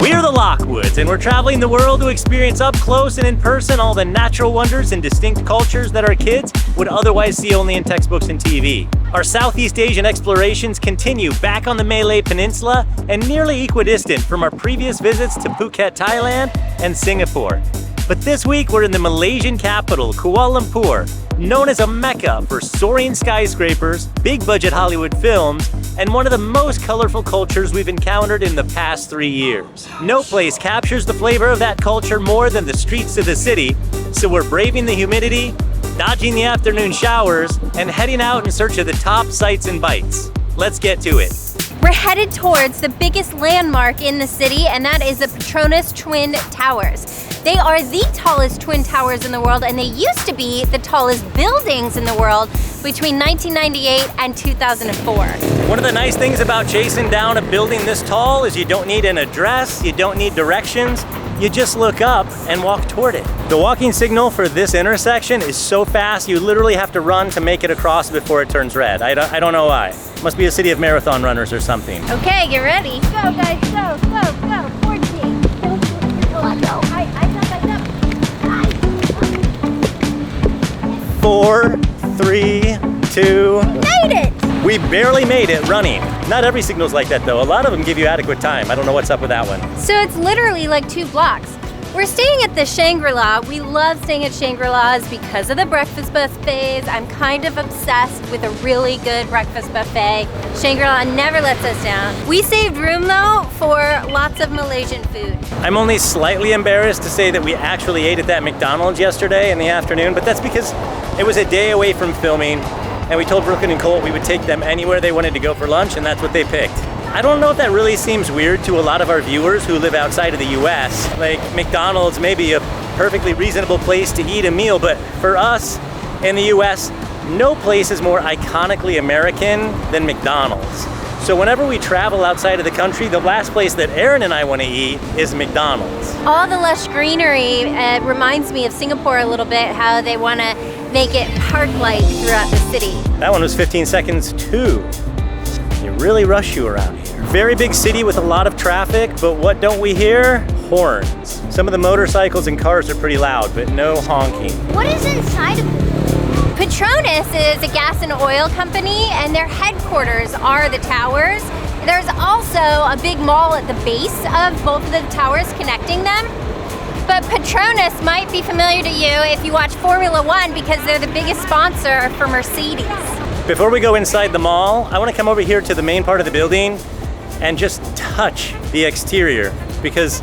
We're the Lockwoods, and we're traveling the world to experience up close and in person all the natural wonders and distinct cultures that our kids would otherwise see only in textbooks and TV. Our Southeast Asian explorations continue back on the Malay Peninsula and nearly equidistant from our previous visits to Phuket, Thailand, and Singapore. But this week we're in the Malaysian capital, Kuala Lumpur, known as a mecca for soaring skyscrapers, big budget Hollywood films, and one of the most colorful cultures we've encountered in the past 3 years. No place captures the flavor of that culture more than the streets of the city, so we're braving the humidity, dodging the afternoon showers, and heading out in search of the top sights and bites. Let's get to it. We're headed towards the biggest landmark in the city, and that is the Petronas Twin Towers. They are the tallest twin towers in the world, and they used to be the tallest buildings in the world between 1998 and 2004. One of the nice things about chasing down a building this tall is you don't need an address, you don't need directions, you just look up and walk toward it. The walking signal for this intersection is so fast, you literally have to run to make it across before it turns red. I don't know why. Must be a city of marathon runners or something. Okay, get ready. Go guys, go, go, go, 14. Let's go. I jump. 4, 3, 2. Made it! We barely made it running. Not every signal's like that though. A lot of them give you adequate time. I don't know what's up with that one. So it's literally like 2 blocks. We're staying at the Shangri-La. We love staying at Shangri-La's because of the breakfast buffets. I'm kind of obsessed with a really good breakfast buffet. Shangri-La never lets us down. We saved room though for lots of Malaysian food. I'm only slightly embarrassed to say that we actually ate at that McDonald's yesterday in the afternoon, but that's because it was a day away from filming, and we told Brooklyn and Colt we would take them anywhere they wanted to go for lunch, and that's what they picked. I don't know if that really seems weird to a lot of our viewers who live outside of the US. Like, McDonald's may be a perfectly reasonable place to eat a meal, but for us in the US, no place is more iconically American than McDonald's. So whenever we travel outside of the country, the last place that Aaron and I want to eat is McDonald's. All the lush greenery reminds me of Singapore a little bit, how they want to make it park-like throughout the city. That one was 15 seconds too. They really rush you around here. Very big city with a lot of traffic, but what don't we hear? Horns. Some of the motorcycles and cars are pretty loud, but no honking. What is inside of it? Petronas is a gas and oil company, and their headquarters are the towers. There's also a big mall at the base of both of the towers connecting them. But Petronas might be familiar to you if you watch Formula One because they're the biggest sponsor for Mercedes. Before we go inside the mall, I want to come over here to the main part of the building and just touch the exterior because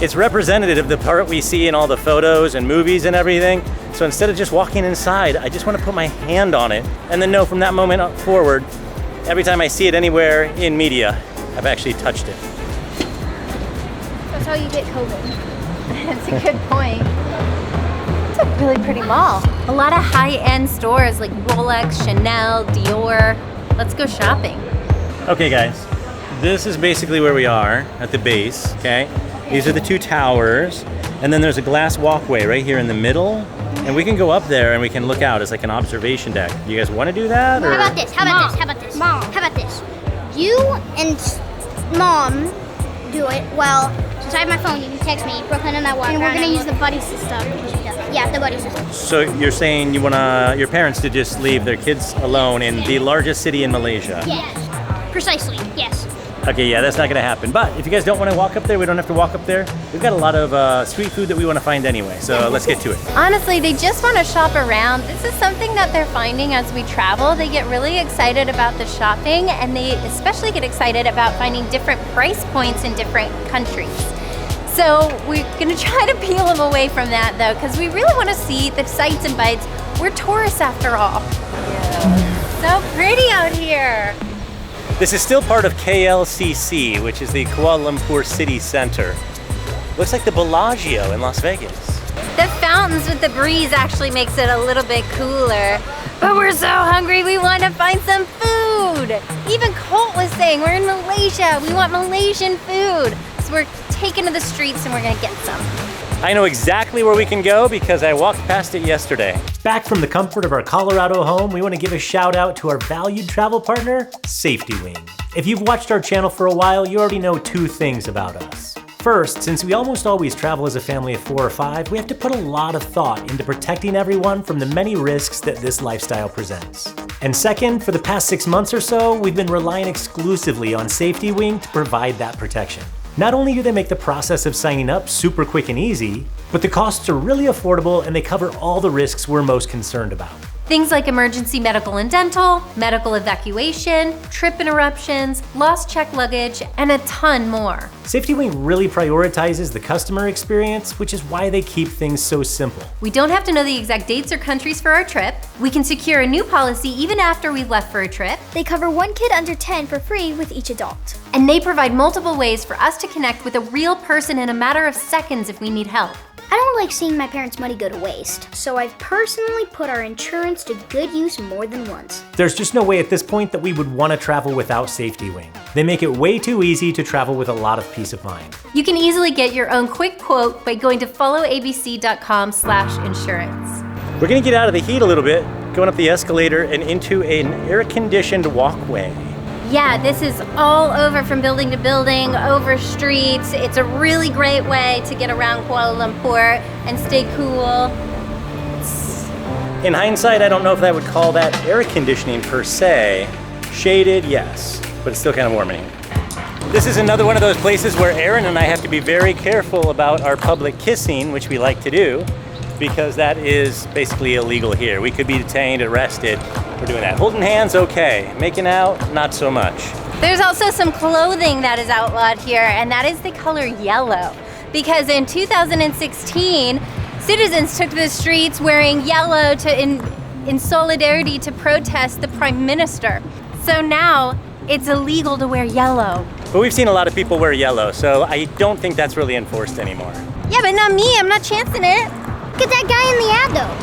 it's representative of the part we see in all the photos and movies and everything. So instead of just walking inside, I just want to put my hand on it and then know from that moment forward, every time I see it anywhere in media, I've actually touched it. That's how you get COVID. That's a good point. It's a really pretty mall. A lot of high-end stores like Rolex, Chanel, Dior. Let's go shopping. Okay guys, this is basically where we are at the base, okay? These are the 2 towers, and then there's a glass walkway right here in the middle, and we can go up there and we can look out as like an observation deck. Do you guys want to do that? Or? How about this? Mom. How about this? You and Mom do it. Well, since I have my phone, you can text me. Brooklyn and I walk around. And we're gonna use the buddy system. Yeah, the buddy system. So you're saying you want your parents to just leave their kids alone in the largest city in Malaysia? Yes, precisely, yes. Okay, yeah, that's not gonna happen. But if you guys don't want to walk up there, we don't have to walk up there. We've got a lot of street food that we want to find anyway, so let's get to it. Honestly, they just want to shop around. This is something that they're finding as we travel. They get really excited about the shopping, and they especially get excited about finding different price points in different countries. So we're gonna try to peel them away from that though, because we really want to see the sights and bites. We're tourists after all. Yeah. So pretty out here. This is still part of KLCC, which is the Kuala Lumpur City Center. Looks like the Bellagio in Las Vegas. The fountains with the breeze actually makes it a little bit cooler. But we're so hungry, we want to find some food. Even Colt was saying we're in Malaysia, we want Malaysian food. So we're taking to the streets and we're gonna get some. I know exactly where we can go because I walked past it yesterday. Back from the comfort of our Colorado home, we want to give a shout out to our valued travel partner, SafetyWing. If you've watched our channel for a while, you already know 2 things about us. First, since we almost always travel as a family of 4 or 5, we have to put a lot of thought into protecting everyone from the many risks that this lifestyle presents. And second, for the past 6 months or so, we've been relying exclusively on SafetyWing to provide that protection. Not only do they make the process of signing up super quick and easy, but the costs are really affordable and they cover all the risks we're most concerned about. Things like emergency medical and dental, medical evacuation, trip interruptions, lost checked luggage, and a ton more. SafetyWing really prioritizes the customer experience, which is why they keep things so simple. We don't have to know the exact dates or countries for our trip. We can secure a new policy even after we've left for a trip. They cover one kid under 10 for free with each adult. And they provide multiple ways for us to connect with a real person in a matter of seconds if we need help. I don't like seeing my parents' money go to waste, so I've personally put our insurance to good use more than once. There's just no way at this point that we would want to travel without SafetyWing. They make it way too easy to travel with a lot of peace of mind. You can easily get your own quick quote by going to followabc.com/insurance. We're gonna get out of the heat a little bit, going up the escalator and into an air-conditioned walkway. Yeah, this is all over from building to building, over streets. It's a really great way to get around Kuala Lumpur and stay cool. In hindsight, I don't know if I would call that air conditioning per se. Shaded, yes, but it's still kind of warming. This is another one of those places where Aaron and I have to be very careful about our public kissing, which we like to do, because that is basically illegal here. We could be detained, arrested for doing that. Holding hands, okay. Making out, not so much. There's also some clothing that is outlawed here, and that is the color yellow. Because in 2016, citizens took to the streets wearing yellow in solidarity to protest the Prime Minister. So now it's illegal to wear yellow. But we've seen a lot of people wear yellow, so I don't think that's really enforced anymore. Yeah, but not me, I'm not chancing it. Look at that guy in the ad though.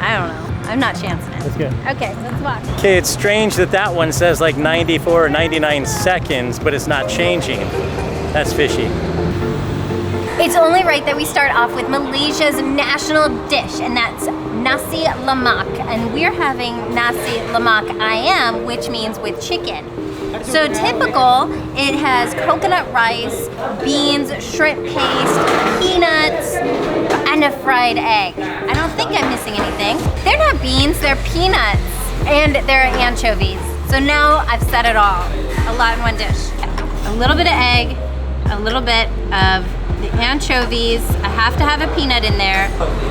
I don't know, I'm not chancing it. That's good. Okay, let's watch. Okay, it's strange that that one says like 94 or 99 seconds, but it's not changing. That's fishy. It's only right that we start off with Malaysia's national dish, and that's Nasi lemak. And we're having Nasi lemak ayam, which means with chicken. So typical, it has coconut rice, beans, shrimp paste, peanuts, and a fried egg. I don't think I'm missing anything. They're not beans, they're peanuts, and they're anchovies. So now I've said it all, a lot in one dish. A little bit of egg, a little bit of the anchovies, I have to have a peanut in there,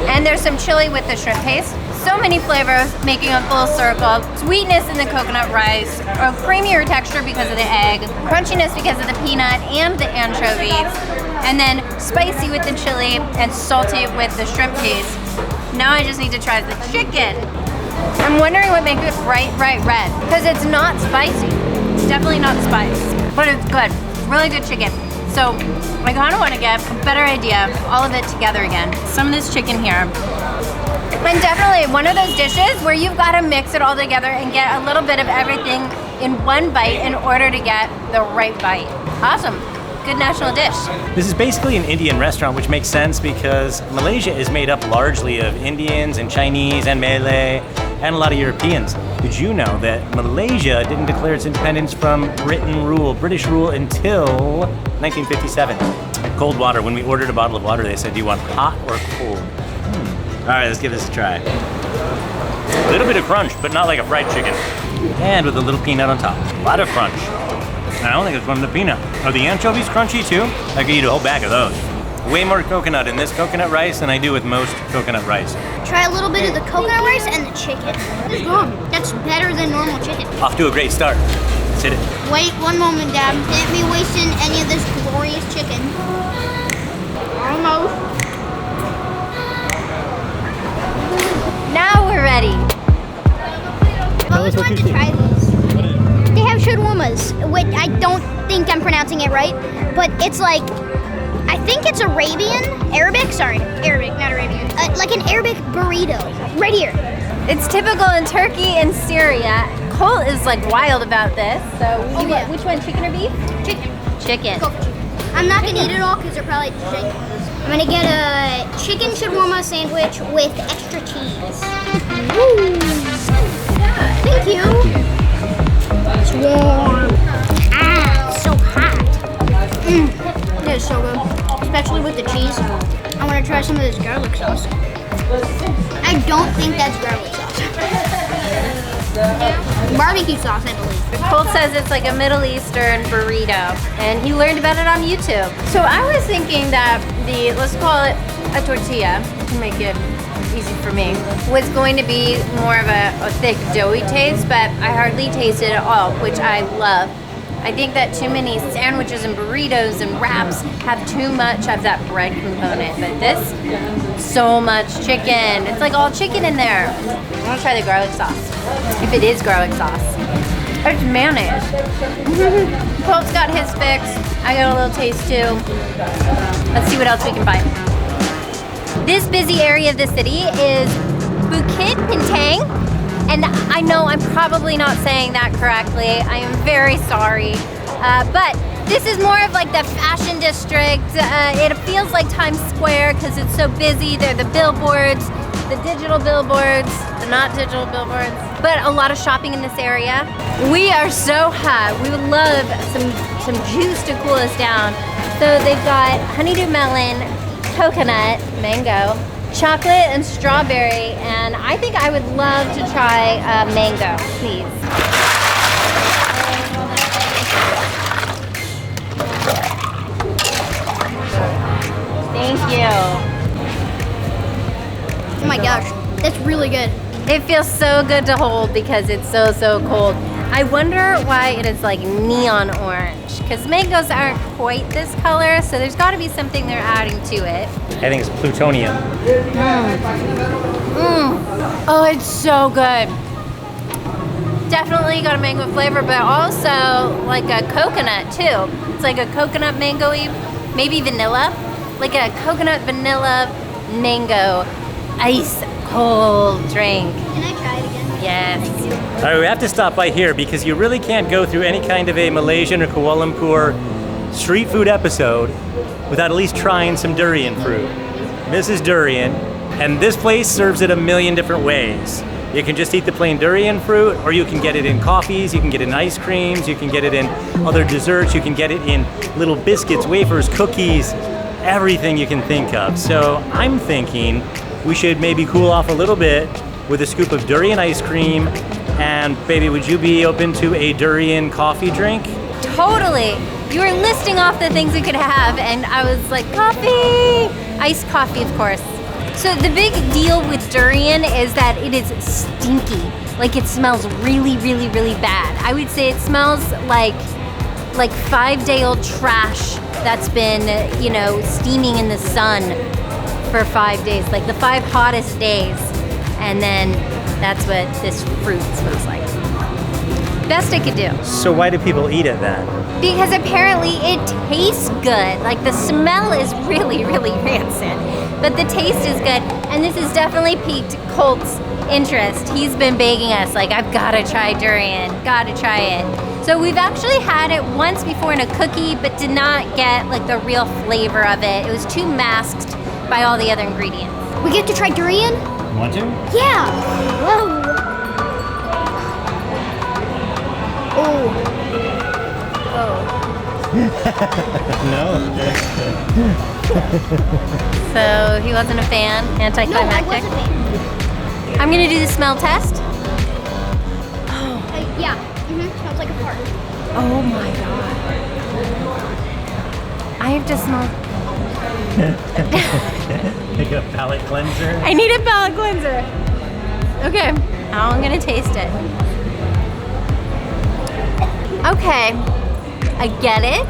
and there's some chili with the shrimp paste. So many flavors, making a full circle. Sweetness in the coconut rice, a creamier texture because of the egg, crunchiness because of the peanut and the anchovies, and then spicy with the chili and salty with the shrimp paste. Now I just need to try the chicken. I'm wondering what makes it bright red, because it's not spicy. It's definitely not spice, but it's good. Really good chicken. So I kind of want to get a better idea of all of it together again. Some of this chicken here. And definitely one of those dishes where you've got to mix it all together and get a little bit of everything in one bite in order to get the right bite. Awesome. Good national dish. This is basically an Indian restaurant, which makes sense because Malaysia is made up largely of Indians and Chinese and Malay and a lot of Europeans. Did you know that Malaysia didn't declare its independence from British rule until 1957? Cold water. When we ordered a bottle of water, they said, do you want hot or cold? All right, let's give this a try. A little bit of crunch, but not like a fried chicken. And with a little peanut on top. A lot of crunch. And I don't think it's from the peanut. Are the anchovies crunchy too? I could eat a whole bag of those. Way more coconut in this coconut rice than I do with most coconut rice. Try a little bit of the coconut rice and the chicken. It's good. That's better than normal chicken. Off to a great start. Let's hit it. Wait one moment, Dad. Can't be wasting any of this glorious chicken. Almost. Now we're ready. I always wanted to try these. They have shawarmas, which I don't think I'm pronouncing it right, but it's like, I think it's Arabic, not Arabian. Like an Arabic burrito, right here. It's typical in Turkey and Syria. Colt is like wild about this. So which one, chicken or beef? Chicken. Chicken. Go for chicken. I'm not gonna eat it all because they're probably giant. I'm gonna get a chicken shawarma sandwich with extra cheese. Woo. Thank you. It's warm. Ah, it's so hot. It is so good, especially with the cheese. I want to try some of this garlic sauce. I don't think that's garlic sauce. Barbecue sauce, I believe. Colt says it's like a Middle Eastern burrito, and he learned about it on YouTube. So I was thinking that let's call it a tortilla, to make it easy for me, was going to be more of a thick, doughy taste, but I hardly tasted it at all, which I love. I think that too many sandwiches and burritos and wraps have too much of that bread component, but this, so much chicken. It's like all chicken in there. I'm gonna try the garlic sauce, if it is garlic sauce. It's mayonnaise. Colt's got his fix. I got a little taste too. Let's see what else we can find. This busy area of the city is Bukit Bintang. And I know I'm probably not saying that correctly. I am very sorry. But this is more of like the fashion district. It feels like Times Square because it's so busy. There are the billboards, the digital billboards, the not digital billboards. But a lot of shopping in this area. We are so hot. We would love some juice to cool us down. So they've got honeydew melon, coconut, mango, chocolate and strawberry, and I think I would love to try mango, please. Thank you. Oh my gosh, that's really good. It feels so good to hold because it's so cold. I wonder why it is like neon orange, because mangoes aren't quite this color, so there's got to be something they're adding to it. I think it's plutonium. Oh, it's so good. Definitely got a mango flavor, but also like a coconut too. It's like a coconut mango-y, maybe vanilla. Like a coconut vanilla mango ice cold drink. Can I try it again? Yes. All right, we have to stop by here because you really can't go through any kind of a Malaysian or Kuala Lumpur street food episode without at least trying some durian fruit. This is durian, and this place serves it a million different ways. You can just eat the plain durian fruit, or you can get it in coffees, you can get it in ice creams, you can get it in other desserts, you can get it in little biscuits, wafers, cookies, everything you can think of. So I'm thinking we should maybe cool off a little bit with a scoop of durian ice cream, and baby, would you be open to a durian coffee drink? Totally. You were listing off the things we could have, and I was like, coffee! Iced coffee, of course. So the big deal with durian is that it is stinky. Like it smells really bad. I would say it smells like 5-day-old trash that's been, steaming in the sun for 5 days, like the 5 hottest days. And then that's what this fruit smells like. Best I could do. So why do people eat it then? Because apparently it tastes good. Like the smell is really rancid, but the taste is good. And this has definitely piqued Colt's interest. He's been begging us, like, I've gotta try durian, gotta try it. So we've actually had it once before in a cookie, but did not get like the real flavor of it. It was too masked by all the other ingredients. We get to try durian? Want to? Yeah. Whoa. Oh. No. So he wasn't a fan, No, I anticlimactic. wasn't a fan. I'm gonna do the smell test. Yeah. Smells like a fart. Oh my God. I have to smell. Make a palate cleanser. I need a palate cleanser. Okay, now I'm gonna taste it. Okay, I get it.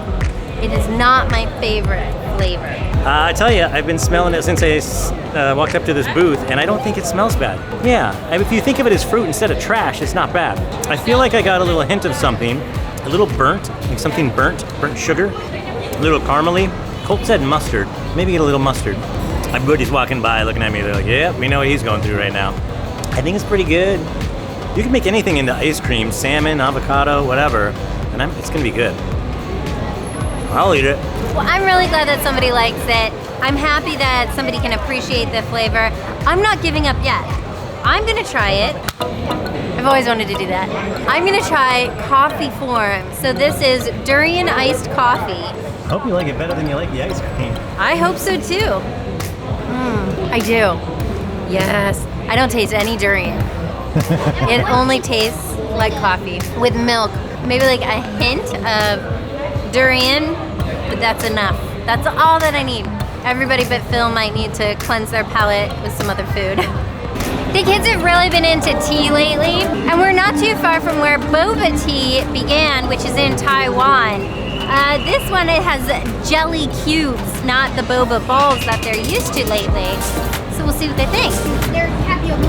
It is not my favorite flavor. I tell you, I've been smelling it since I walked up to this booth, and I don't think it smells bad. Yeah, if you think of it as fruit instead of trash, it's not bad. I feel like I got a little hint of something, a little burnt, like something burnt sugar, a little caramely. Colt said mustard, maybe get a little mustard. My buddy's walking by looking at me, they're like, yeah, we know what he's going through right now. I think it's pretty good. You can make anything into ice cream, salmon, avocado, whatever, and it's gonna be good. I'll eat it. Well, I'm really glad that somebody likes it. I'm happy that somebody can appreciate the flavor. I'm not giving up yet. I'm gonna try it. I've always wanted to do that. I'm gonna try coffee form. So this is durian iced coffee. I hope you like it better than you like the ice cream. I hope so too. I do. Yes. I don't taste any durian. It only tastes like coffee with milk. Maybe like a hint of durian, but that's enough. That's all that I need. Everybody but Phil might need to cleanse their palate with some other food. The kids have really been into tea lately, and we're not too far from where Boba tea began, which is in Taiwan. This one, it has jelly cubes, not the boba balls that they're used to lately. So we'll see what they think. They're tapioca.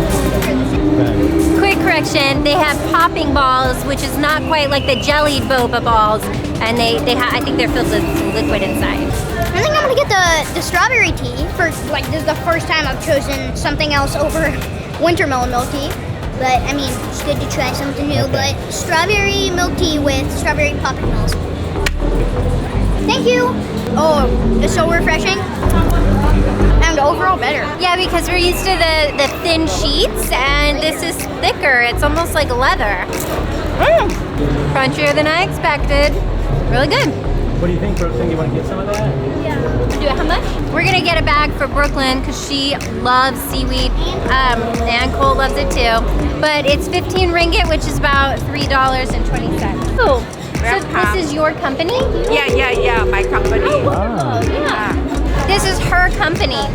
Quick correction, they have popping balls, which is not quite like the jellied boba balls, and I think they're filled with some liquid inside. I think I'm gonna get the strawberry tea for like this is the first time I've chosen something else over winter melon milk tea. But I mean, it's good to try something new. But strawberry milk tea with strawberry popping balls. Thank you. Oh, it's so refreshing. And overall better. Yeah, because we're used to the thin sheets, and this is thicker. It's almost like leather. Crunchier than I expected. Really good. What do you think, Brooklyn? You want to get some of that? Do it. How much? We're gonna get a bag for Brooklyn because she loves seaweed, and Cole loves it too. But it's 15 ringgit, which is about $3.20. Oh, so this is your company? Yeah, my company. Oh, yeah. This is her company,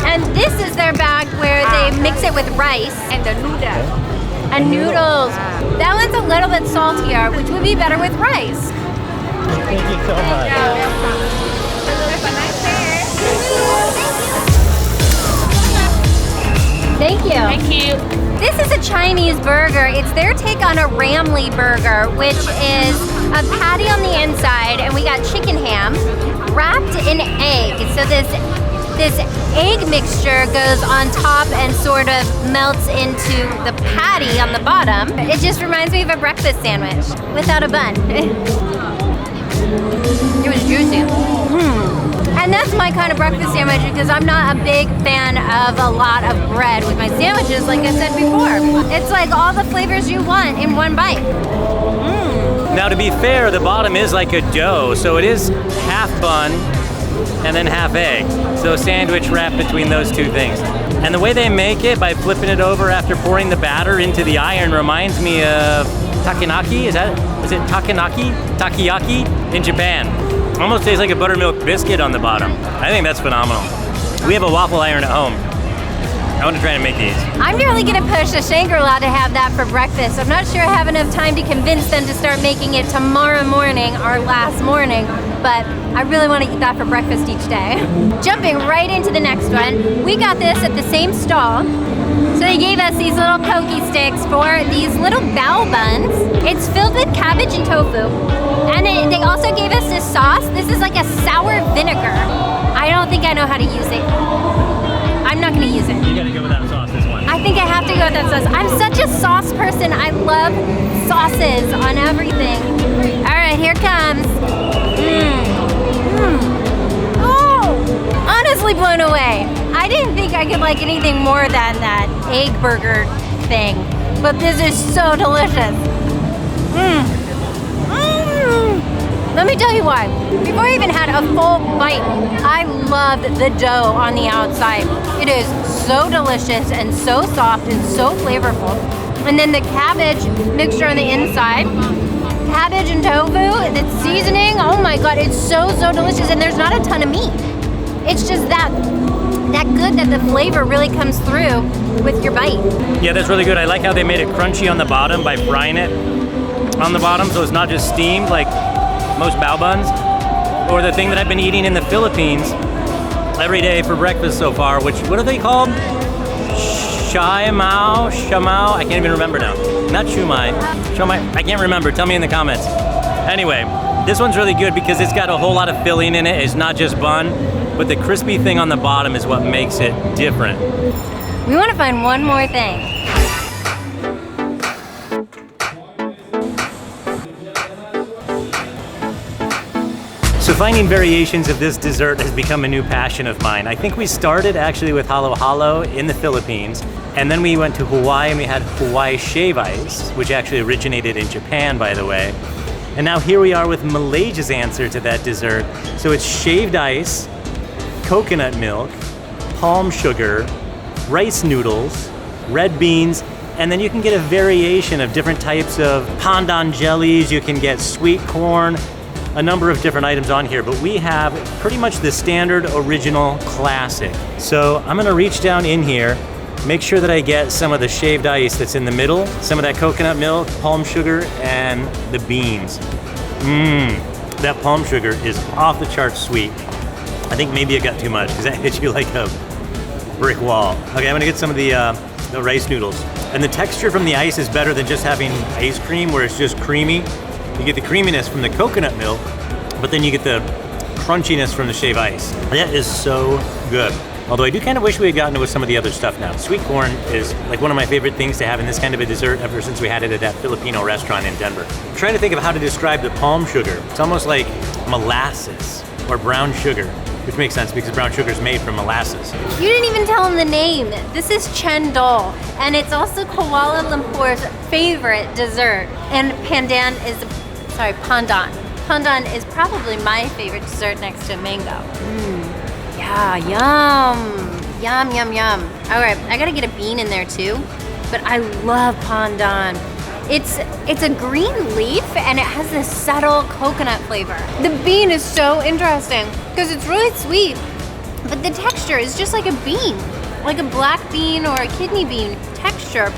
and this is their bag where they mix it with rice And the noodle. and noodles. That one's a little bit saltier, which would be better with rice. Thank you so much. Have a nice day. Thank you. Thank you. This is a Chinese burger. It's their take on a ramly burger, which is a patty on the inside, and we got chicken ham wrapped in egg. So this egg mixture goes on top and sort of melts into the patty on the bottom. It just reminds me of a breakfast sandwich without a bun. It was juicy. And that's my kind of breakfast sandwich because I'm not a big fan of a lot of bread with my sandwiches, like I said before. It's like all the flavors you want in one bite. Now, to be fair, the bottom is like a dough, so it is half bun and then half egg. So a sandwich wrapped between those two things. And the way they make it, by flipping it over after pouring the batter into the iron, reminds me of takenaki. Is it takenaki? Takoyaki in Japan. Almost tastes like a buttermilk biscuit on the bottom. I think that's phenomenal. We have a waffle iron at home. I want to try and make these. I'm really gonna push the Shangri-La to have that for breakfast. I'm not sure I have enough time to convince them to start making it tomorrow morning, our last morning, but I really want to eat that for breakfast each day. Jumping right into the next one, we got this at the same stall. So they gave us these little pokey sticks for these little bao buns. It's filled with cabbage and tofu. And they also gave us this sauce. This is like a sour vinegar. I don't think I know how to use it. I'm not gonna use it. You gotta go with that sauce, this one. I think I have to go with that sauce. I'm such a sauce person. I love sauces on everything. All right, here comes. Oh, honestly blown away. I didn't think I could like anything more than that egg burger thing, but this is so delicious. Let me tell you why. Before I even had a full bite, I loved the dough on the outside. It is so delicious and so soft and so flavorful. And then the cabbage mixture on the inside, cabbage and tofu, the seasoning, oh my God, it's so delicious. And there's not a ton of meat. It's just that good that the flavor really comes through with your bite. Yeah, that's really good. I like how they made it crunchy on the bottom by frying it on the bottom, so it's not just steamed like most bao buns, or the thing that I've been eating in the Philippines every day for breakfast so far, which, what are they called? Shamao? I can't even remember now. Not shumai. I can't remember. Tell me in the comments. Anyway, this one's really good because it's got a whole lot of filling in it. It's not just bun, but the crispy thing on the bottom is what makes it different. We want to find one more thing. So finding variations of this dessert has become a new passion of mine. I think we started actually with halo halo in the Philippines, and then we went to Hawaii and we had Hawaii shave ice, which actually originated in Japan, by the way. And now here we are with Malaysia's answer to that dessert. So it's shaved ice, coconut milk, palm sugar, rice noodles, red beans, and then you can get a variation of different types of pandan jellies. You can get sweet corn, a number of different items on here, but we have pretty much the standard original classic. So I'm gonna reach down in here, make sure that I get some of the shaved ice that's in the middle, some of that coconut milk, palm sugar, and the beans. That palm sugar is off the charts sweet. I think maybe it got too much because that hit you like a brick wall. Okay, I'm gonna get some of the rice noodles. And the texture from the ice is better than just having ice cream where it's just creamy. You get the creaminess from the coconut milk, but then you get the crunchiness from the shaved ice. That is so good. Although I do kind of wish we had gotten it with some of the other stuff now. Sweet corn is like one of my favorite things to have in this kind of a dessert ever since we had it at that Filipino restaurant in Denver. I'm trying to think of how to describe the palm sugar. It's almost like molasses or brown sugar, which makes sense because brown sugar is made from molasses. You didn't even tell them the name. This is Cendol, and it's also Kuala Lumpur's favorite dessert. And pandan is probably my favorite dessert next to mango. Yeah, yum. Yum, yum, yum. All right, I gotta get a bean in there too, but I love pandan. It's a green leaf and it has this subtle coconut flavor. The bean is so interesting because it's really sweet, but the texture is just like a bean, like a black bean or a kidney bean texture,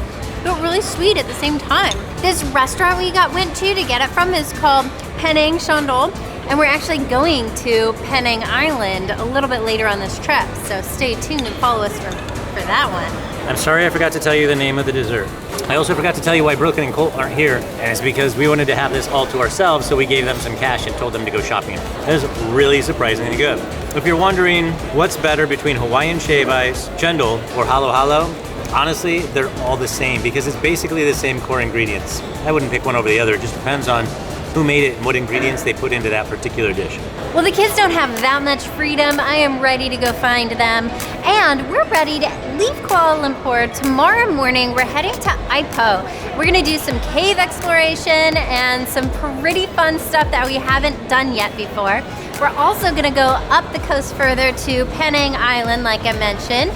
but really sweet at the same time. This restaurant we went to get it from is called Penang Cendol, and we're actually going to Penang Island a little bit later on this trip, so stay tuned and follow us for that one. I'm sorry I forgot to tell you the name of the dessert. I also forgot to tell you why Brooklyn and Colt aren't here, and it's because we wanted to have this all to ourselves, so we gave them some cash and told them to go shopping. It was really surprisingly good. If you're wondering what's better between Hawaiian shave ice, Cendol, or halo halo, honestly, they're all the same because it's basically the same core ingredients. I wouldn't pick one over the other. It just depends on who made it and what ingredients they put into that particular dish. Well, the kids don't have that much freedom. I am ready to go find them. And we're ready to leave Kuala Lumpur tomorrow morning. We're heading to Ipoh. We're gonna do some cave exploration and some pretty fun stuff that we haven't done yet before. We're also gonna go up the coast further to Penang Island, like I mentioned.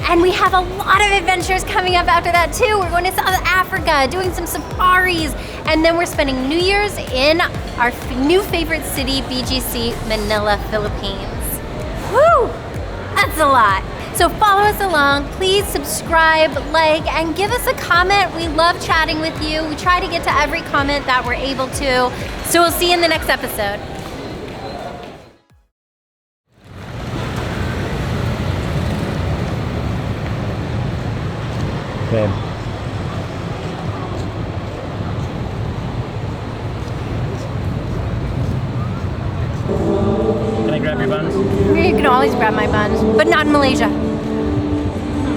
And we have a lot of adventures coming up after that too. We're going to South Africa, doing some safaris, and then we're spending New Year's in our new favorite city, BGC, Manila, Philippines. Woo! That's a lot. So follow us along, please subscribe, like, and give us a comment. We love chatting with you. We try to get to every comment that we're able to. So we'll see you in the next episode. Okay. Can I grab your buns? You can always grab my buns, but not in Malaysia.